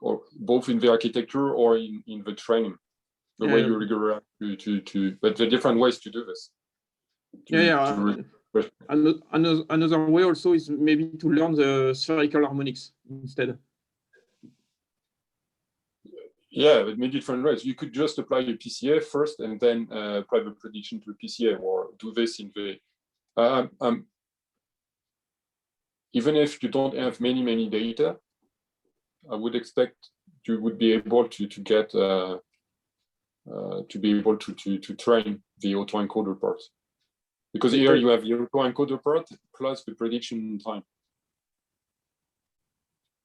or both in the architecture or in the training. The way you rigor but the different ways to do this. Another way also is maybe to learn the spherical harmonics instead. Yeah, but maybe different ways. You could just apply your PCA first and then apply the prediction to a PCA, or do this in the. Even if you don't have many data, I would expect you would be able to get to be able to train the autoencoder part, because here you have the autoencoder part plus the prediction time.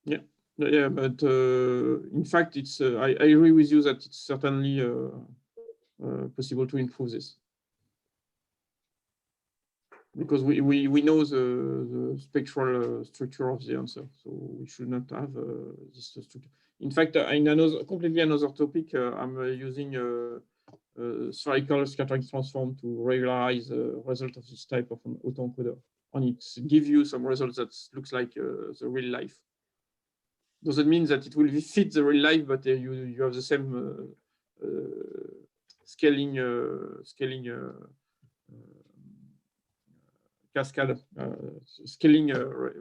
Yeah, but in fact, it's I agree with you that it's certainly possible to improve this, because we know the spectral structure of the answer, so we should not have this structure. In fact, in completely another topic, I'm using a spherical scattering transform to regularize the result of this type of an autoencoder, and it gives you some results that looks like the real life. Doesn't mean that it will fit the real life, but you have the same scaling cascade, scaling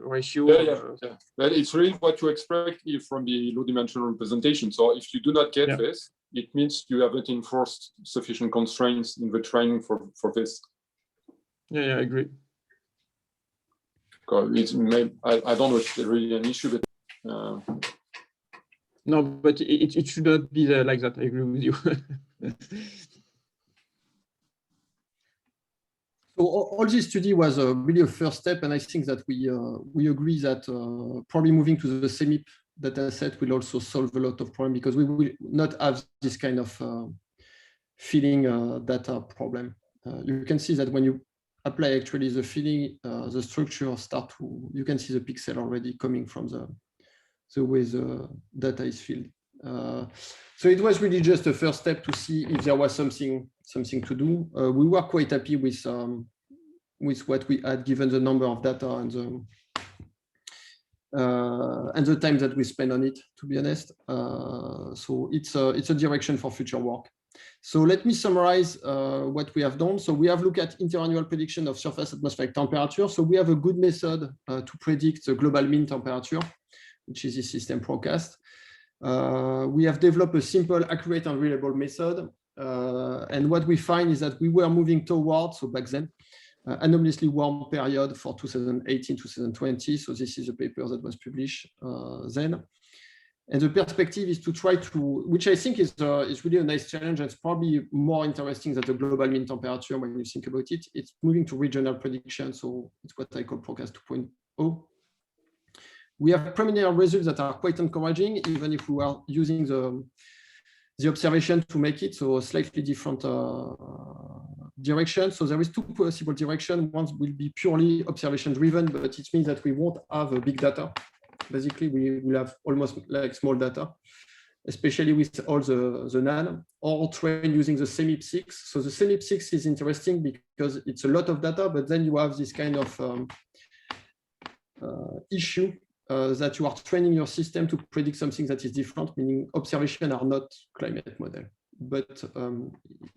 ratio. Yeah. But it's really what you expect from the low-dimensional representation. So if you do not get this, it means you haven't enforced sufficient constraints in the training for this. Yeah, I agree. I don't know if it's really an issue, but no, but it should not be like that. I agree with you. So all this study was really a first step, and I think that we agree that probably moving to the CMIP data set will also solve a lot of problems, because we will not have this kind of filling data problem. You can see that when you apply actually the filling, the structure you can see the pixel already coming from the way the data is filled. So it was really just a first step to see if there was something to do. We were quite happy with what we had, given the number of data and the time that we spent on it, to be honest. So it's a direction for future work. So let me summarize what we have done. So we have looked at interannual prediction of surface atmospheric temperature. So we have a good method to predict the global mean temperature, which is the system Procast. We have developed a simple, accurate, and reliable method. And what we find is that we were moving towards, so back then, anomalously warm period for 2018-2020. So this is a paper that was published then. And the perspective is to try to, which I think is really a nice challenge. It's probably more interesting than the global mean temperature when you think about it. It's moving to regional prediction. So it's what I call Procast 2.0. We have preliminary results that are quite encouraging, even if we are using the observation to make it, so a slightly different direction. So there is two possible directions. One will be purely observation driven, but it means that we won't have a big data. Basically, we will have almost like small data, especially with all the NaN, or train using the CMIP6. So the CMIP6 is interesting because it's a lot of data, but then you have this kind of issue that you are training your system to predict something that is different, meaning observation are not climate model. But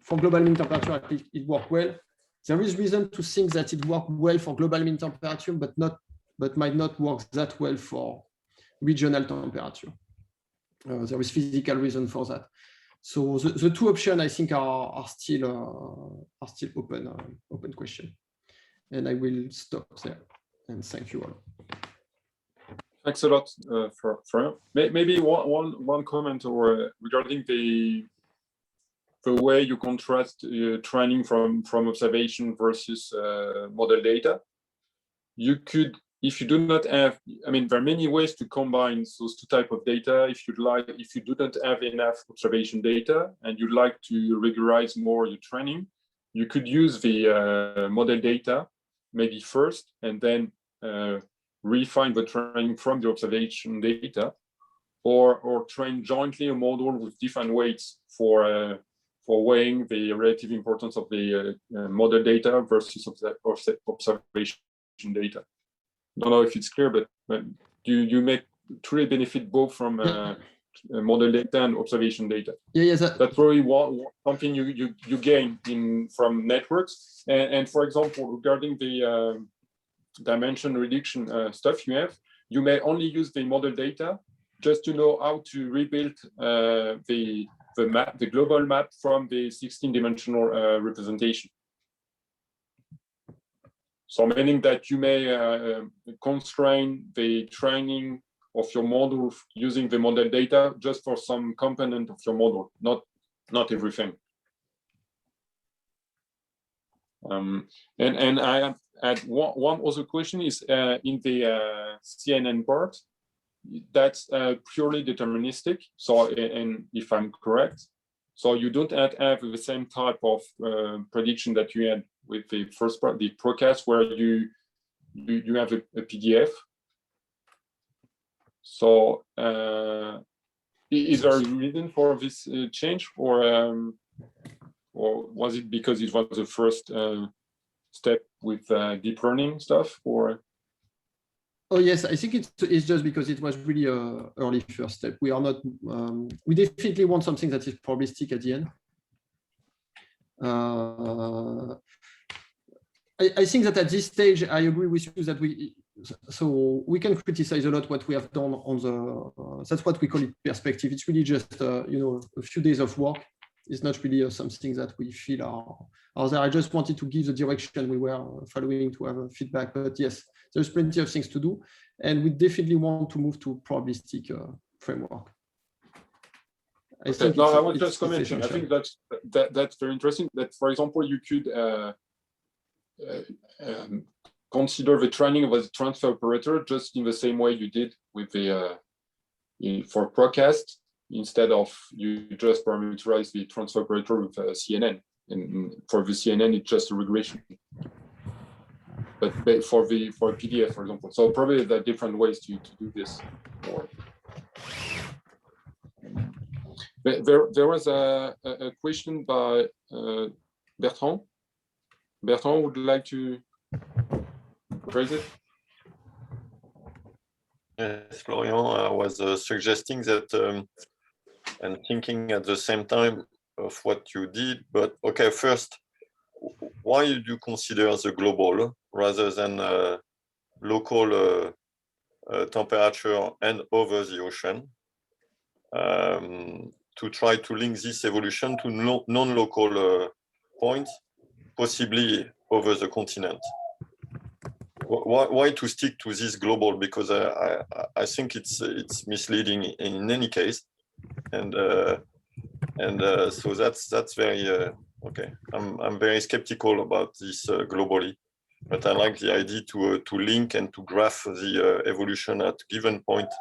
for global mean temperature, it worked well. There is reason to think that it worked well for global mean temperature, but might not work that well for regional temperature. There is physical reason for that. So the two options, I think, are still open question. And I will stop there. And thank you all. Thanks a lot, for maybe one comment regarding the way you contrast training from observation versus model data. You could, if you do not have, I mean, there are many ways to combine those two types of data. If you do not have enough observation data and you'd like to regularize more your training, you could use the model data maybe first, and then refine the training from the observation data, or train jointly a model with different weights for weighing the relative importance of the model data versus observation data. I don't know if it's clear, but you make truly benefit both from model data and observation data. Yeah, that's probably something you gain from networks. And for example, regarding the dimension reduction stuff you may only use the model data just to know how to rebuild the global map from the 16-dimensional representation. So meaning that you may constrain the training of your model using the model data just for some component of your model, not everything. And I had one other question is in the CNN part, that's purely deterministic. So, and if I'm correct, so you don't have the same type of prediction that you had with the first part, the Procast, where you have a PDF. So is there a reason for this change, or was it because it was the first step with deep learning stuff, or? Oh yes, I think it's just because it was really a early first step. We are not. We definitely want something that is probabilistic at the end. I think that at this stage, I agree with you that we can criticize a lot what we have done on the. That's what we call it perspective. It's really just a few days of work. It's not really something that we feel are there. I just wanted to give the direction we were following to have a feedback. But yes, there's plenty of things to do, and we definitely want to move to probabilistic framework. I was just commenting. I think that's very interesting. That, for example, you could consider the training of a transfer operator just in the same way you did with the for Procast, instead of you just parameterize the transfer operator with CNN. And for the CNN, it's just a regression. But for PDF, for example, so probably there are different ways to do this. There was a question by Bertrand. Bertrand, would you like to raise it? Yes, Florian, I was suggesting that and thinking at the same time of what you did, but okay, first, why do you consider the global rather than local temperature and over the ocean, to try to link this evolution to non-local points, possibly over the continent? Why to stick to this global? Because I think it's misleading in any case, and so that's very okay. I'm very skeptical about this globally, but I like the idea to link and to graph the evolution at given point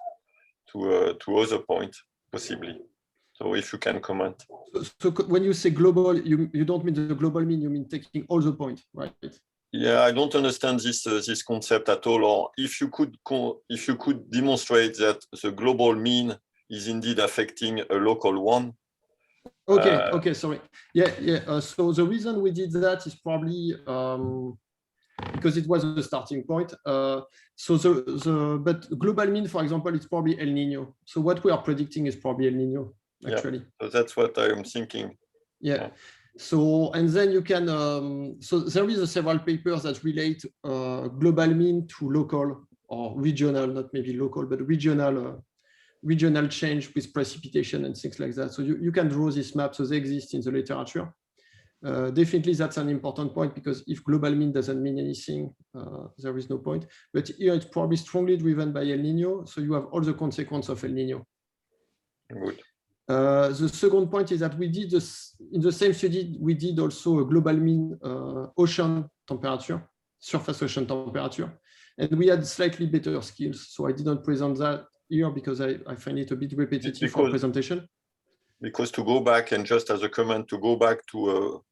to other point possibly. So if you can comment. So when you say global, you don't mean the global mean, you mean taking all the points, right? Yeah, I don't understand this concept at all. Or if you could demonstrate that the global mean is indeed affecting a local one. Okay. Okay. Sorry. Yeah. So the reason we did that is probably because it was the starting point. But global mean, for example, it's probably El Nino. So what we are predicting is probably El Nino, actually. Yeah, so that's what I am thinking. Yeah. So, and then you can, so there is several papers that relate global mean to local or regional, not maybe local, but regional change with precipitation and things like that. So you can draw this map, so they exist in the literature. Definitely that's an important point, because if global mean doesn't mean anything, there is no point. But here it's probably strongly driven by El Nino, so you have all the consequences of El Nino. Good. The second point is that we did this in the same study. We did also a global mean ocean temperature, surface ocean temperature, and we had slightly better skills. So I didn't present that here because I find it a bit repetitive for presentation. Because to go back, and just as a comment, to go back to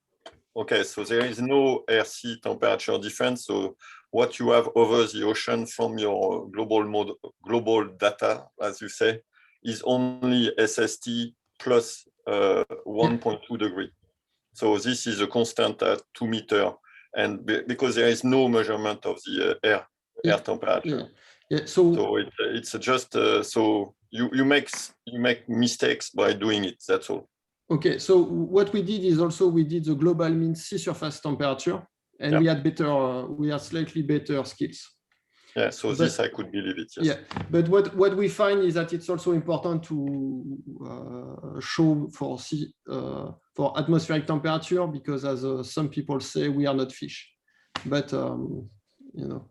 okay, so there is no air-sea temperature difference. So what you have over the ocean from your global data, as you say, is only SST plus 1.2 degree. So this is a constant at 2 meters, and because there is no measurement of the air temperature. Yeah. So it's just so you make mistakes by doing it. That's all. Okay. So what we did is also we did the global mean sea surface temperature, and we had slightly better skills. Yeah, so this I could believe it. Yes. Yeah, but what we find is that it's also important to show for atmospheric temperature, because as some people say, we are not fish. But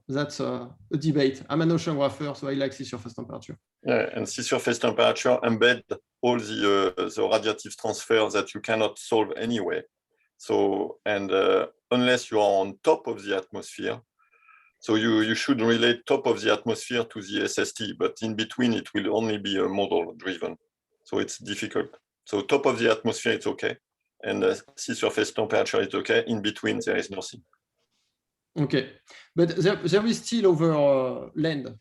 that's a debate. I'm an oceanographer, so I like sea surface temperature. Yeah, and sea surface temperature embed all the radiative transfers that you cannot solve anyway. So, and unless you are on top of the atmosphere, so you should relate top of the atmosphere to the SST, but in between it will only be a model driven. So it's difficult. So top of the atmosphere, it's okay. And sea surface temperature is okay. In between, there is nothing. Okay, but there is still over land.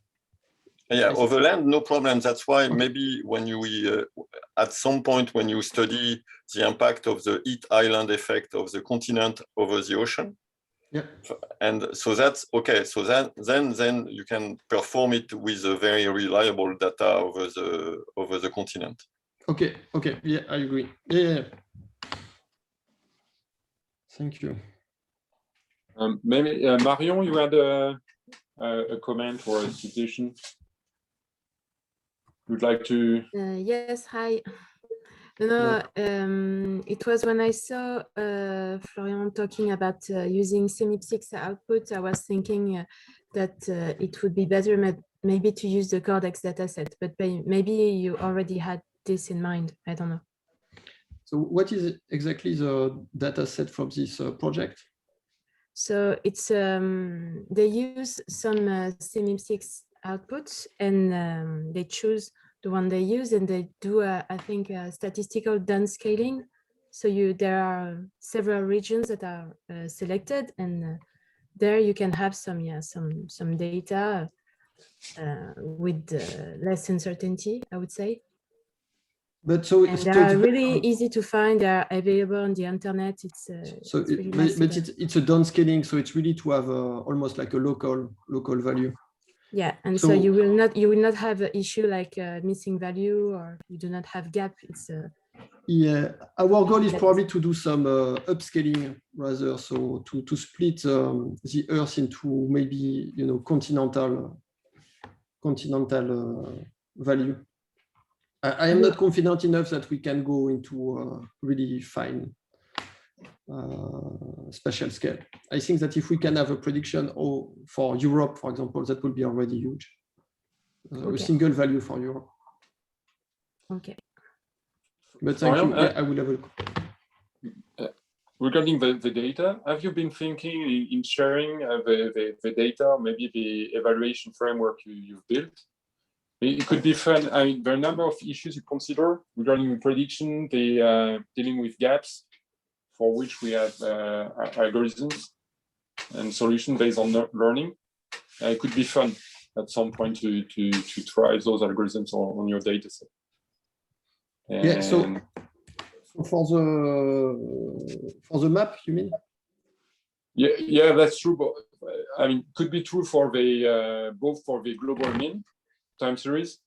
Yeah, over land, no problem. That's why maybe when you, at some point when you study the impact of the heat island effect of the continent over the ocean, yeah, and so that's okay. So then you can perform it with a very reliable data over the continent. Okay, yeah, I agree. Yeah. Thank you. Maybe Marion, you had a comment or a suggestion. Would like to? Yes, hi. No, it was when I saw Florian talking about using SEMIP6 output, I was thinking that it would be better maybe to use the Cordex dataset, but maybe you already had this in mind. I don't know. So what is exactly the dataset from this project? So it's they use some SEMIP6 outputs and they choose the one they use and they do I think statistical downscaling. So there are several regions that are selected and there you can have some data with less uncertainty, I would say. But so they are really easy to find. They are available on the internet. It's really nice, but it's a downscaling, so it's really to have almost like a local value. Yeah, and so you will not have an issue like missing value or you do not have gap. It's yeah. Our goal is probably to do some upscaling rather, so to split the Earth into maybe continental value. I am not confident enough that we can go into really fine spatial scale. I think that if we can have a prediction for Europe, for example, that would be already huge. A single value for Europe. Okay. But thank you. I will have a look. Regarding the data, have you been thinking in sharing the data, maybe the evaluation framework you've built? It could be fun. I mean, there are a number of issues you consider regarding prediction, dealing with gaps, for which we have algorithms and solutions based on learning. It could be fun at some point to try those algorithms on your data set. And yeah. So for the map, you mean? Yeah, that's true. But I mean, could be true for the both for the global mean time series.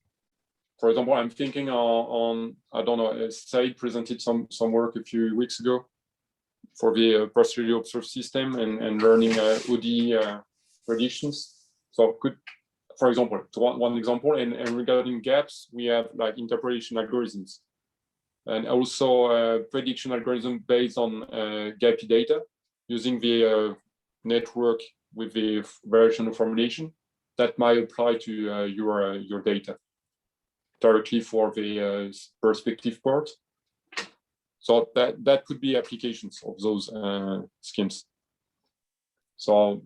For example, I'm thinking on I don't know, Said presented some work a few weeks ago for the partially observed system and learning OD predictions. So could, for example, one example, and regarding gaps, we have like interpolation algorithms and also prediction algorithm based on gappy data using the network with the variational formulation that might apply to your data directly for the perspective part. So that could be applications of those schemes. So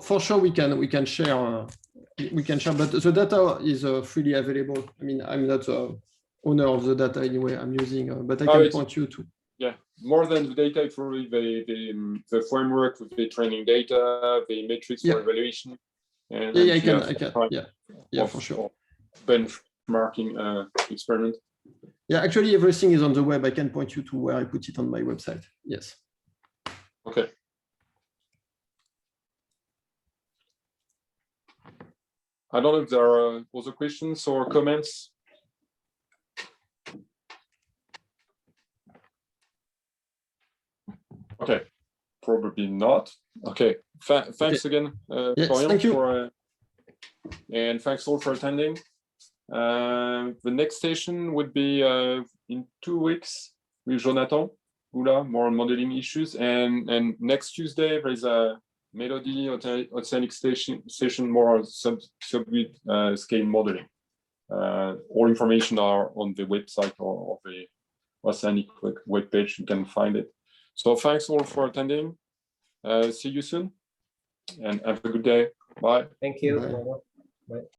for sure we can share but the data is freely available. I mean, I'm not the owner of the data anyway. I'm using, but I can point you to. Yeah, more than the data, it's really the framework with the training data, the metrics for evaluation. And I can. Yeah, for sure. Benchmarking experiment. Yeah, actually everything is on the web. I can point you to where I put it on my website. Yes. Okay. I don't know if there are other questions or comments. Okay, probably not. Okay, thanks again, yes, Florian, thank you. And thanks all for attending. The next session would be in 2 weeks with Jonathan Oula, more on modeling issues. And next Tuesday, there is Melody Oceanic Station more sub-grid scale modeling. All information are on the website or the Oceanic webpage. You can find it. So thanks all for attending. See you soon and have a good day. Bye. Thank you. Bye. Bye.